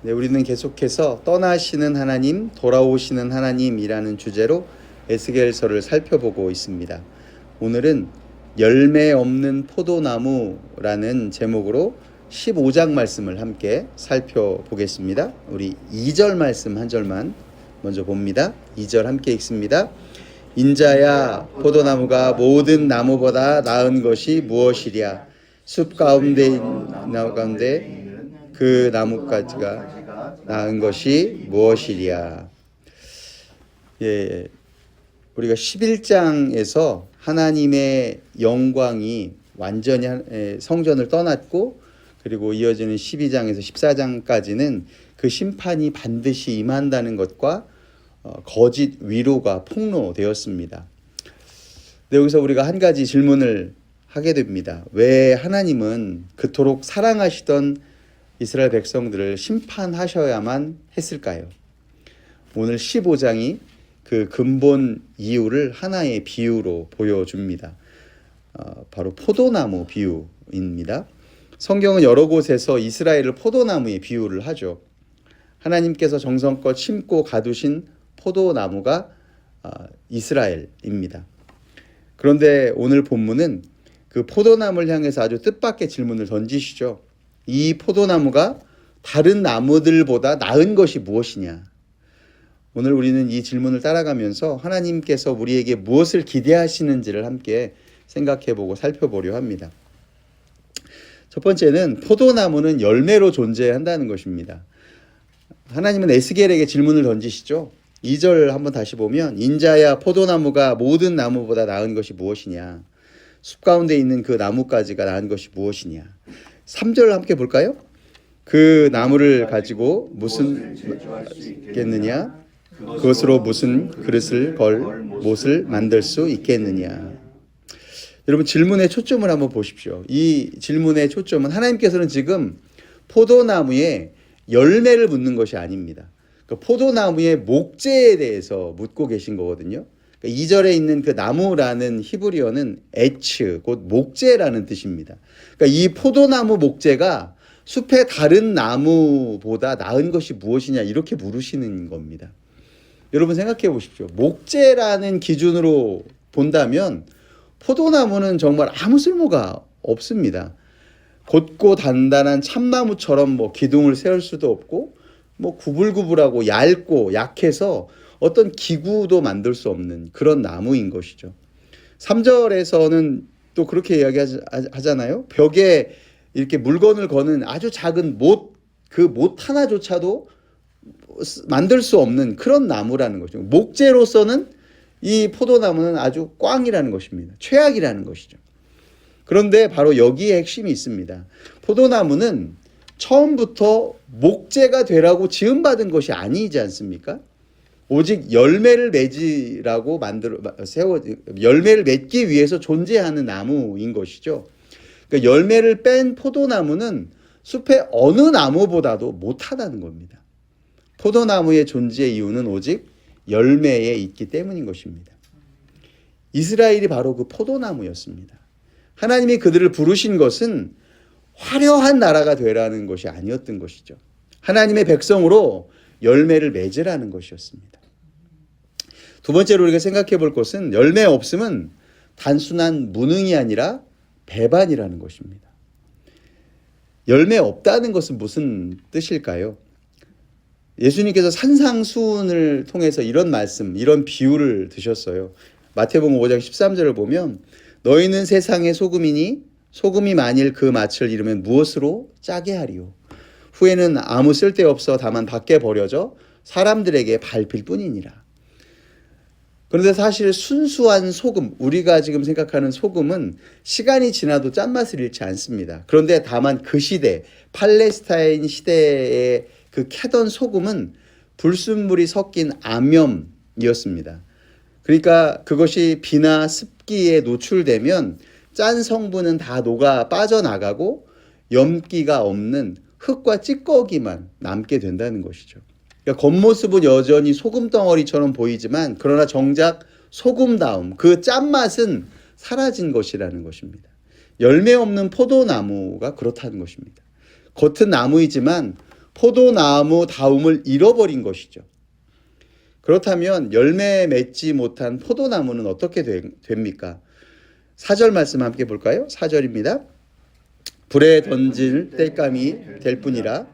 네, 우리는 계속해서 떠나시는 하나님, 돌아오시는 하나님이라는 주제로 에스겔서를 살펴보고 있습니다. 오늘은 열매 없는 포도나무라는 제목으로 15장 말씀을 함께 살펴보겠습니다. 우리 2절 말씀 한 절만 먼저 봅니다. 2절 함께 읽습니다. 인자야, 포도나무가 모든 나무보다 나은 것이 무엇이랴? 숲 가운데 그 나무까지가 나은 것이 무엇이랴. 예, 우리가 11장에서 하나님의 영광이 완전히 성전을 떠났고, 그리고 이어지는 12장에서 14장까지는 그 심판이 반드시 임한다는 것과 거짓 위로가 폭로되었습니다. 근데 여기서 우리가 한 가지 질문을 하게 됩니다. 왜 하나님은 그토록 사랑하시던 이스라엘 백성들을 심판하셔야만 했을까요? 오늘 15장이 그 근본 이유를 하나의 비유로 보여줍니다. 바로 포도나무 비유입니다. 성경은 여러 곳에서 이스라엘을 포도나무에 비유를 하죠. 하나님께서 정성껏 심고 가두신 포도나무가 이스라엘입니다. 그런데 오늘 본문은 그 포도나무를 향해서 아주 뜻밖의 질문을 던지시죠. 이 포도나무가 다른 나무들보다 나은 것이 무엇이냐? 오늘 우리는 이 질문을 따라가면서 하나님께서 우리에게 무엇을 기대하시는지를 함께 생각해보고 살펴보려 합니다. 첫 번째는 포도나무는 열매로 존재한다는 것입니다. 하나님은 에스겔에게 질문을 던지시죠. 2절 한번 다시 보면 인자야, 포도나무가 모든 나무보다 나은 것이 무엇이냐? 숲 가운데 있는 그 나무까지가 나은 것이 무엇이냐? 3절 함께 볼까요? 그 나무를 가지고 무슨 있겠느냐? 그것으로 무슨 그릇을 걸 못을 만들 수 있겠느냐? 여러분, 질문의 초점을 한번 보십시오. 이 질문의 초점은 하나님께서는 지금 포도나무에 열매를 묻는 것이 아닙니다. 그러니까 포도나무의 목재에 대해서 묻고 계신 거거든요. 그러니까 2절에 있는 그 나무라는 히브리어는 에츠, 곧 목재라는 뜻입니다. 그러니까 이 포도나무 목재가 숲의 다른 나무보다 나은 것이 무엇이냐, 이렇게 물으시는 겁니다. 여러분 생각해 보십시오. 목재라는 기준으로 본다면 포도나무는 정말 아무 쓸모가 없습니다. 곧고 단단한 참나무처럼 기둥을 세울 수도 없고, 구불구불하고 얇고 약해서 어떤 기구도 만들 수 없는 그런 나무인 것이죠. 3절에서는 또 그렇게 이야기하잖아요. 벽에 이렇게 물건을 거는 아주 작은 못, 그 못 하나조차도 만들 수 없는 그런 나무라는 거죠. 목재로서는 이 포도나무는 아주 꽝이라는 것입니다. 최악이라는 것이죠. 그런데 바로 여기에 핵심이 있습니다. 포도나무는 처음부터 목재가 되라고 지음받은 것이 아니지 않습니까? 오직 열매를 맺으라고 열매를 맺기 위해서 존재하는 나무인 것이죠. 그러니까 열매를 뺀 포도나무는 숲의 어느 나무보다도 못하다는 겁니다. 포도나무의 존재의 이유는 오직 열매에 있기 때문인 것입니다. 이스라엘이 바로 그 포도나무였습니다. 하나님이 그들을 부르신 것은 화려한 나라가 되라는 것이 아니었던 것이죠. 하나님의 백성으로 열매를 맺으라는 것이었습니다. 두 번째로 우리가 생각해 볼 것은 열매 없음은 단순한 무능이 아니라 배반이라는 것입니다. 열매 없다는 것은 무슨 뜻일까요? 예수님께서 산상수훈을 통해서 이런 말씀, 이런 비유를 드셨어요. 마태복음 5장 13절을 보면 너희는 세상의 소금이니 소금이 만일 그 맛을 잃으면 무엇으로 짜게 하리요? 후에는 아무 쓸데없어 다만 밖에 버려져 사람들에게 밟힐 뿐이니라. 그런데 사실 순수한 소금, 우리가 지금 생각하는 소금은 시간이 지나도 짠맛을 잃지 않습니다. 그런데 다만 그 시대, 팔레스타인 시대에 그 캐던 소금은 불순물이 섞인 암염이었습니다. 그러니까 그것이 비나 습기에 노출되면 짠 성분은 다 녹아 빠져나가고 염기가 없는 흙과 찌꺼기만 남게 된다는 것이죠. 그러니까 겉모습은 여전히 소금 덩어리처럼 보이지만 그러나 정작 소금다움, 그 짠맛은 사라진 것이라는 것입니다. 열매 없는 포도나무가 그렇다는 것입니다. 겉은 나무이지만 포도나무다움을 잃어버린 것이죠. 그렇다면 열매 맺지 못한 포도나무는 어떻게 됩니까? 4절 말씀 함께 볼까요? 4절입니다. 불에 던질 땔감이 될 뿐이라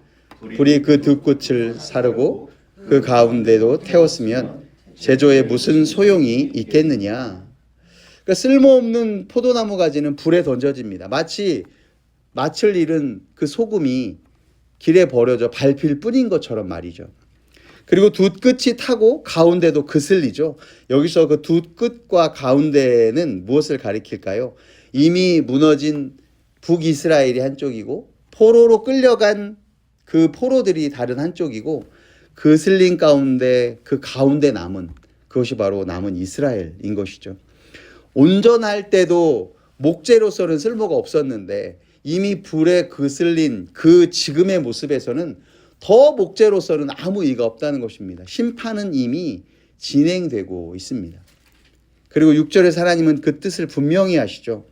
불이 그 뒷끝을 사르고 그 가운데도 태웠으면 제조에 무슨 소용이 있겠느냐. 그러니까 쓸모없는 포도나무 가지는 불에 던져집니다. 마치 마칠 잃은 그 소금이 길에 버려져 밟힐 뿐인 것처럼 말이죠. 그리고 뒷끝이 타고 가운데도 그슬리죠. 여기서 그 뒷끝과 가운데는 무엇을 가리킬까요? 이미 무너진 북이스라엘이 한쪽이고 포로로 끌려간 그 포로들이 다른 한쪽이고 그슬린 가운데 그 가운데 남은 그것이 바로 남은 이스라엘인 것이죠. 온전할 때도 목재로서는 쓸모가 없었는데 이미 불에 그슬린 그 지금의 모습에서는 더 목재로서는 아무 의의가 없다는 것입니다. 심판은 이미 진행되고 있습니다. 그리고 6절에서 하나님은 그 뜻을 분명히 하시죠.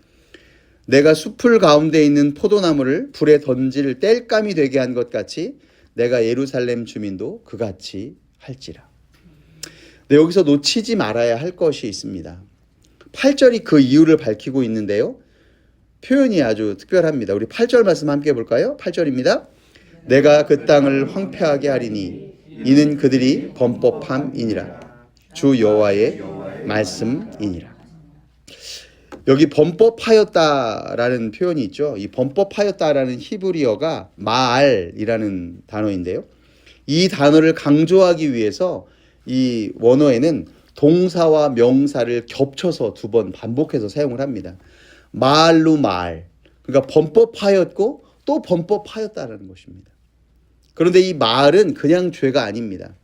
내가 숲풀 가운데 있는 포도나무를 불에 던질 땔감이 되게 한 것 같이 내가 예루살렘 주민도 그같이 할지라. 네, 여기서 놓치지 말아야 할 것이 있습니다. 8절이 그 이유를 밝히고 있는데요. 표현이 아주 특별합니다. 우리 8절 말씀 함께 볼까요? 8절입니다. 내가 그 땅을 황폐하게 하리니 이는 그들이 범법함이니라. 주 여호와의 말씀이니라. 여기 범법하였다라는 표현이 있죠. 이 범법하였다라는 히브리어가 마알이라는 단어인데요. 이 단어를 강조하기 위해서 이 원어에는 동사와 명사를 겹쳐서 두 번 반복해서 사용을 합니다. 마알로 마알. 그러니까 범법하였고 또 범법하였다라는 것입니다. 그런데 이 마알은 그냥 죄가 아닙니다.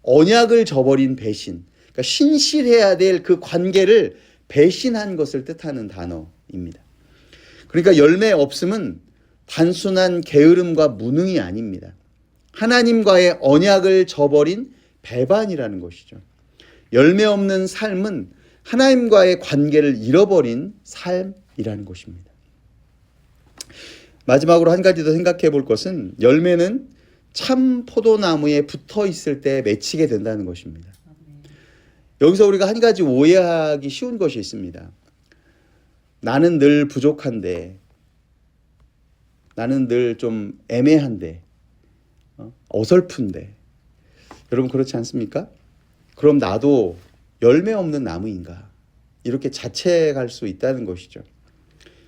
언약을 저버린 배신. 그러니까 신실해야 될 그 관계를 배신한 것을 뜻하는 단어입니다. 그러니까 열매 없음은 단순한 게으름과 무능이 아닙니다. 하나님과의 언약을 저버린 배반이라는 것이죠. 열매 없는 삶은 하나님과의 관계를 잃어버린 삶이라는 것입니다. 마지막으로 한 가지 더 생각해 볼 것은 열매는 참 포도나무에 붙어 있을 때 맺히게 된다는 것입니다. 여기서 우리가 한 가지 오해하기 쉬운 것이 있습니다. 나는 늘 부족한데, 나는 늘 좀 애매한데, 어설픈데. 여러분 그렇지 않습니까? 그럼 나도 열매 없는 나무인가? 이렇게 자책할 수 있다는 것이죠.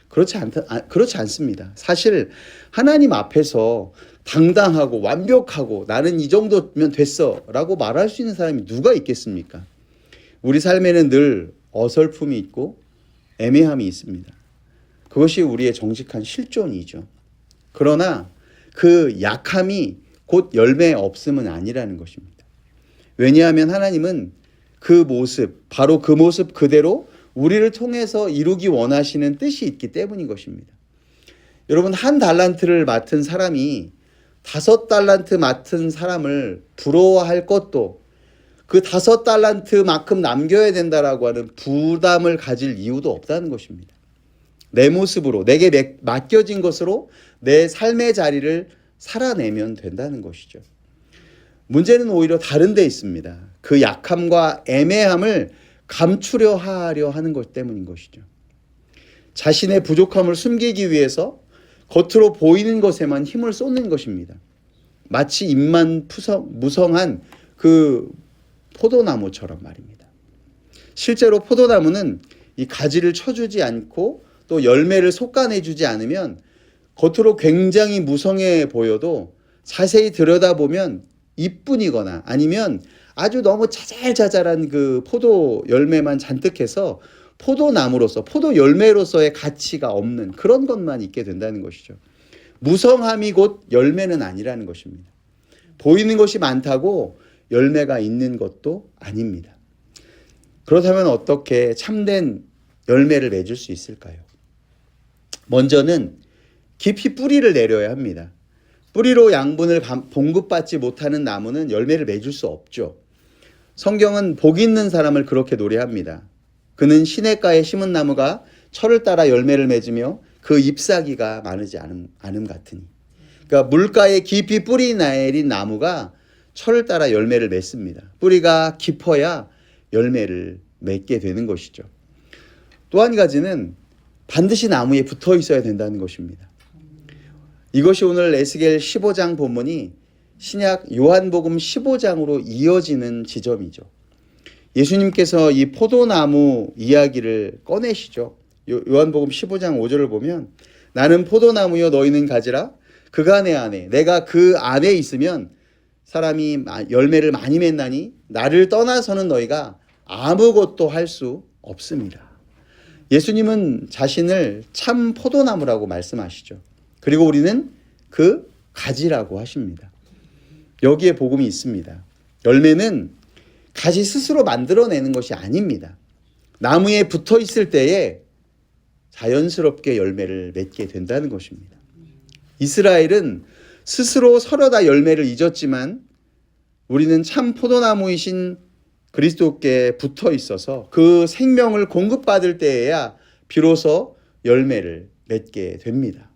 그렇지 않습니다. 사실 하나님 앞에서 당당하고 완벽하고 나는 이 정도면 됐어 라고 말할 수 있는 사람이 누가 있겠습니까? 우리 삶에는 늘 어설픔이 있고 애매함이 있습니다. 그것이 우리의 정직한 실존이죠. 그러나 그 약함이 곧 열매 없음은 아니라는 것입니다. 왜냐하면 하나님은 그 모습, 바로 그 모습 그대로 우리를 통해서 이루기 원하시는 뜻이 있기 때문인 것입니다. 여러분, 한 달란트를 맡은 사람이 5달란트 맡은 사람을 부러워할 것도 그 5달란트만큼 남겨야 된다라고 하는 부담을 가질 이유도 없다는 것입니다. 내 모습으로, 내게 맡겨진 것으로 내 삶의 자리를 살아내면 된다는 것이죠. 문제는 오히려 다른 데 있습니다. 그 약함과 애매함을 감추려 하려 하는 것 때문인 것이죠. 자신의 부족함을 숨기기 위해서 겉으로 보이는 것에만 힘을 쏟는 것입니다. 마치 잎만 무성한 그 포도나무처럼 말입니다. 실제로 포도나무는 이 가지를 쳐주지 않고 또 열매를 솎아내주지 않으면 겉으로 굉장히 무성해 보여도 자세히 들여다보면 잎뿐이거나 아니면 아주 너무 자잘자잘한 그 포도 열매만 잔뜩해서 포도나무로서 포도 열매로서의 가치가 없는 그런 것만 있게 된다는 것이죠. 무성함이 곧 열매는 아니라는 것입니다. 보이는 것이 많다고 열매가 있는 것도 아닙니다. 그렇다면 어떻게 참된 열매를 맺을 수 있을까요? 먼저는 깊이 뿌리를 내려야 합니다. 뿌리로 양분을 공급받지 못하는 나무는 열매를 맺을 수 없죠. 성경은 복 있는 사람을 그렇게 노래합니다. 그는 시냇가에 심은 나무가 철을 따라 열매를 맺으며 그 잎사귀가 마르지 않음 같으니. 그러니까 물가에 깊이 뿌리 내린 나무가 철을 따라 열매를 맺습니다. 뿌리가 깊어야 열매를 맺게 되는 것이죠. 또 한 가지는 반드시 나무에 붙어 있어야 된다는 것입니다. 이것이 오늘 에스겔 15장 본문이 신약 요한복음 15장으로 이어지는 지점이죠. 예수님께서 이 포도나무 이야기를 꺼내시죠. 요한복음 15장 5절을 보면 나는 포도나무여 너희는 가지라 그가 내 안에 내가 그 안에 있으면 사람이 열매를 많이 맺나니 나를 떠나서는 너희가 아무것도 할 수 없습니다. 예수님은 자신을 참 포도나무라고 말씀하시죠. 그리고 우리는 그 가지라고 하십니다. 여기에 복음이 있습니다. 열매는 가지 스스로 만들어내는 것이 아닙니다. 나무에 붙어 있을 때에 자연스럽게 열매를 맺게 된다는 것입니다. 이스라엘은 스스로 서려다 열매를 잊었지만 우리는 참 포도나무이신 그리스도께 붙어 있어서 그 생명을 공급받을 때에야 비로소 열매를 맺게 됩니다.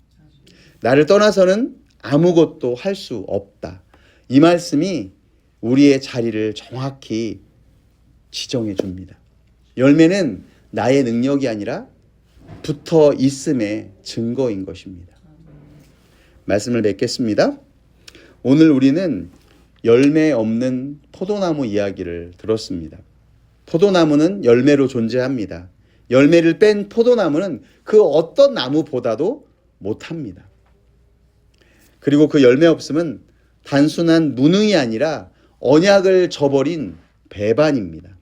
나를 떠나서는 아무것도 할 수 없다. 이 말씀이 우리의 자리를 정확히 지정해 줍니다. 열매는 나의 능력이 아니라 붙어 있음의 증거인 것입니다. 말씀을 맺겠습니다. 오늘 우리는 열매 없는 포도나무 이야기를 들었습니다. 포도나무는 열매로 존재합니다. 열매를 뺀 포도나무는 그 어떤 나무보다도 못합니다. 그리고 그 열매 없음은 단순한 무능이 아니라 언약을 저버린 배반입니다.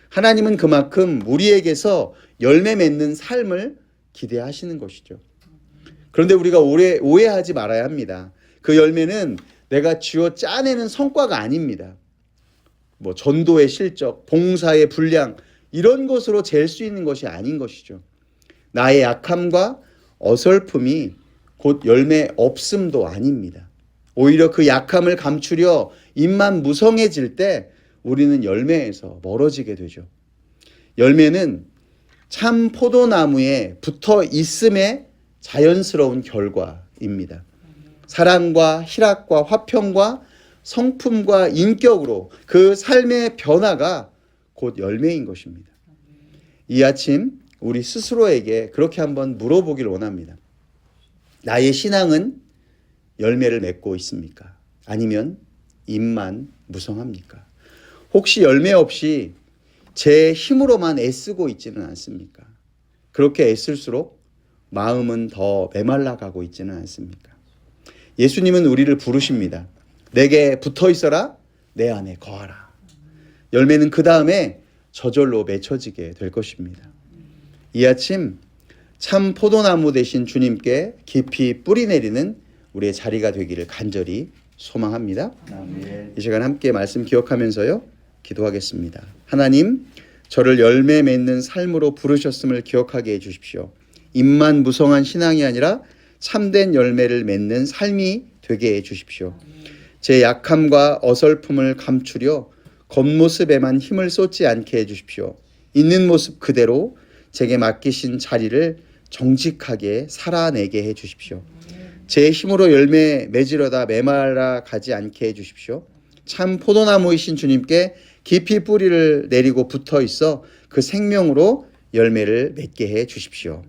하나님은 그만큼 우리에게서 열매 맺는 삶을 기대하시는 것이죠. 그런데 우리가 오해하지 말아야 합니다. 그 열매는 내가 쥐어 짜내는 성과가 아닙니다. 전도의 실적, 봉사의 분량 이런 것으로 잴 수 있는 것이 아닌 것이죠. 나의 약함과 어설픔이 곧 열매 없음도 아닙니다. 오히려 그 약함을 감추려 입만 무성해질 때 우리는 열매에서 멀어지게 되죠. 열매는 참 포도나무에 붙어 있음의 자연스러운 결과입니다. 사랑과 희락과 화평과 성품과 인격으로 그 삶의 변화가 곧 열매인 것입니다. 이 아침 우리 스스로에게 그렇게 한번 물어보길 원합니다. 나의 신앙은 열매를 맺고 있습니까? 아니면 입만 무성합니까? 혹시 열매 없이 제 힘으로만 애쓰고 있지는 않습니까? 그렇게 애쓸수록 마음은 더 메말라가고 있지는 않습니까? 예수님은 우리를 부르십니다. 내게 붙어 있어라, 내 안에 거하라. 열매는 그 다음에 저절로 맺혀지게 될 것입니다. 이 아침 참 포도나무 되신 주님께 깊이 뿌리 내리는 우리의 자리가 되기를 간절히 소망합니다. 아멘. 이 시간 함께 말씀 기억하면서요 기도하겠습니다. 하나님, 저를 열매 맺는 삶으로 부르셨음을 기억하게 해주십시오. 입만 무성한 신앙이 아니라 참된 열매를 맺는 삶이 되게 해주십시오. 제 약함과 어설픔을 감추려 겉모습에만 힘을 쏟지 않게 해주십시오. 있는 모습 그대로 제게 맡기신 자리를 정직하게 살아내게 해주십시오. 제 힘으로 열매 맺으려다 메말라 가지 않게 해주십시오. 참 포도나무이신 주님께 깊이 뿌리를 내리고 붙어 있어 그 생명으로 열매를 맺게 해 주십시오.